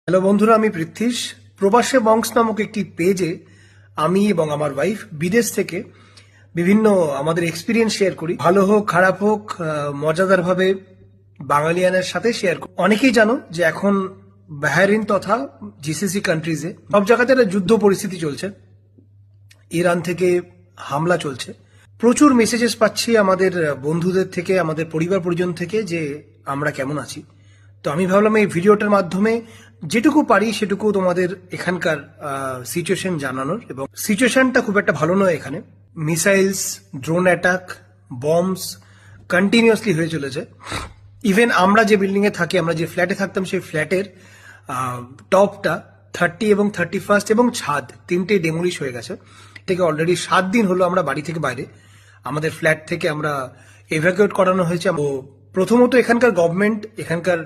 Hello বন্ধুরা, আমি পৃথ্বীশ। প্রবাসে বংশ নামক একটি পেজে আমি এবং আমার ওয়াইফ বিদেশ থেকে বিভিন্ন আমাদের এক্সপিরিয়েন্স শেয়ার করি। ভালো হোক খারাপ হোক, মজাদার ভাবে বাঙালিয়ানের সাথে শেয়ার করি। অনেকেই জানো যে এখন বাহরাইন তথা জিসিসি কান্ট্রিজে সব জায়গাতে একটা যুদ্ধ পরিস্থিতি চলছে। ইরান থেকে হামলা চলছে। প্রচুর মেসেজেস পাচ্ছি আমাদের বন্ধুদের থেকে, আমাদের পরিবার পরিজন থেকে যে আমরা কেমন আছি। তো আমি ভাবলাম এই ভিডিওটার মাধ্যমে যেটুকু পারি সেটুকু তোমাদের এখানকার সিচুয়েশন জানানোর। এবং সিচুয়েশনটা খুব একটা ভালো নয় এখানে। Missiles, drone attack, bombs continuously হয়ে চলেছে। ইভেন আমরা যে বিল্ডিং এ থাকি, আমরা যে ফ্ল্যাটে থাকতাম, সেই ফ্ল্যাটের টপটা 30 এবং 31 এবং ছাদ তিনটেই ডেমোলিশ হয়ে গেছে। থেকে অলরেডি 7 দিন হলো আমরা বাড়ি থেকে বাইরে, আমাদের ফ্ল্যাট থেকে আমরা এভাকুয়েট করানো হয়েছে। প্রথমত এখানকার গভর্নমেন্ট, এখানকার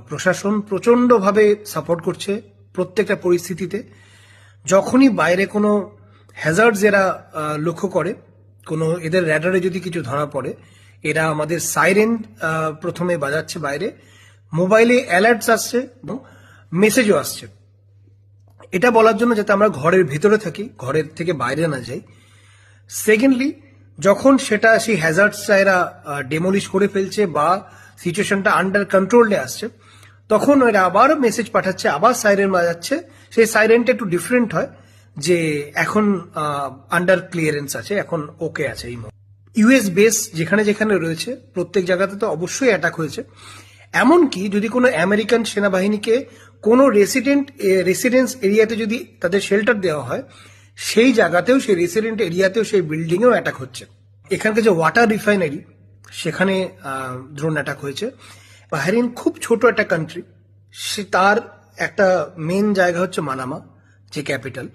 প্রশাসন প্রচন্ডভাবে সাপোর্ট করছে প্রত্যেকটা পরিস্থিতিতে। যখনই বাইরে কোনো হ্যাজার্ডস এরা লক্ষ্য করে, কোনো এদের র্যাডারে যদি কিছু ধরা পড়ে, এরা আমাদের সাইরেন প্রথমে বাজাচ্ছে বাইরে, মোবাইলে অ্যালার্টস আসছে এবং মেসেজও আসছে, এটা বলার জন্য যাতে আমরা ঘরের ভেতরে থাকি, ঘরের থেকে বাইরে না যাই। সেকেন্ডলি, যখন সেটা সেই হ্যাজার্ডসটা এরা ডেমোলিশ করে ফেলছে বা সিচুয়েশনটা আন্ডার কন্ট্রোলে আসছে, তখন এরা আবার মেসেজ পাঠাচ্ছে, আবার সাইরেন বাজাচ্ছে। সেই সাইরেনটা একটু ডিফারেন্ট হয় যে এখন আন্ডার ক্লিয়ারেন্স আছে, এখন ওকে আছে। এই ইউএস বেস যেখানে যেখানে রয়েছে প্রত্যেক জায়গাতে তো অবশ্যই অ্যাটাক হয়েছে। এমনকি যদি কোনো আমেরিকান সেনাবাহিনীকে কোনো রেসিডেন্স এরিয়াতে যদি তাদের শেল্টার দেওয়া হয়, সেই জায়গাতেও, সেই রেসিডেন্ট এরিয়াতেও, সেই বিল্ডিংয়েও অ্যাটাক হচ্ছে। এখানকার যে ওয়াটার রিফাইনারি, সেখানে ড্রোন অ্যাটাক হয়েছে। বাহরাইন খুব ছোট একটা কান্ট্রি, সে তার একটা মেন জায়গা হচ্ছে মানামা, যে ক্যাপিটাল।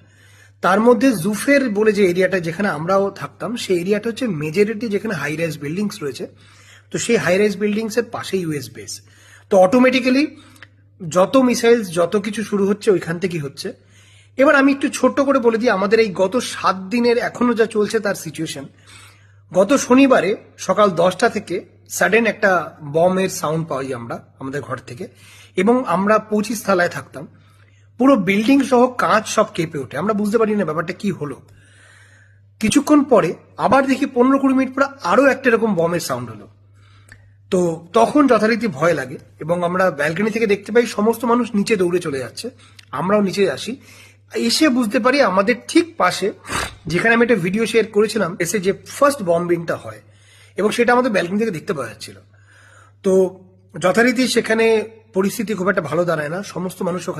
তার মধ্যে জুফের বলে যে এরিয়াটা, যেখানে আমরাও থাকতাম, সেই এরিয়াটা হচ্ছে মেজরিটি যেখানে হাই রাইজ বিল্ডিংস রয়েছে। তো সেই হাই রাইজ বিল্ডিংস এর পাশে ইউএস বেস। তো অটোমেটিক্যালি যত মিসাইলস, যত কিছু শুরু হচ্ছে ওইখান থেকেই হচ্ছে। এবার আমি একটু ছোট্ট করে বলে দিই আমাদের এই গত 7 দিনের এখনো যা চলছে তার সিচুয়েশন। গত শনিবারে সকাল 10টা থেকে সাডেন একটা বমের সাউন্ড পাই আমরা আমাদের ঘর থেকে, এবং আমরা 25 তলায় থাকতাম। পুরো বিল্ডিং সহ কাঁচ সব কেঁপে ওঠে। আমরা বুঝতে পারি না ব্যাপারটা কি হলো। কিছুক্ষণ পরে আবার দেখি 15-20 মিনিট পরে আরো একটা এরকম বমের সাউন্ড হলো। তো তখন যথারীতি ভয় লাগে এবং আমরা ব্যালকনি থেকে দেখতে পাই সমস্ত মানুষ নিচে দৌড়ে চলে যাচ্ছে। আমরাও নিচে আসি, এসে বুঝতে পারি আমাদের ঠিক পাশে, যেখানে আমি একটা ভিডিও শেয়ার করেছিলাম, এসে যে ফার্স্ট বম্বিংটা হয়, এবং সেটা আমাদের ব্যালকনি থেকে দেখতে পাওয়া যাচ্ছিল। তো যথারীতি সেখানে পরিস্থিতি খুব একটা ভালো দাঁড়ায় না, সমস্ত মানুষ ওখানে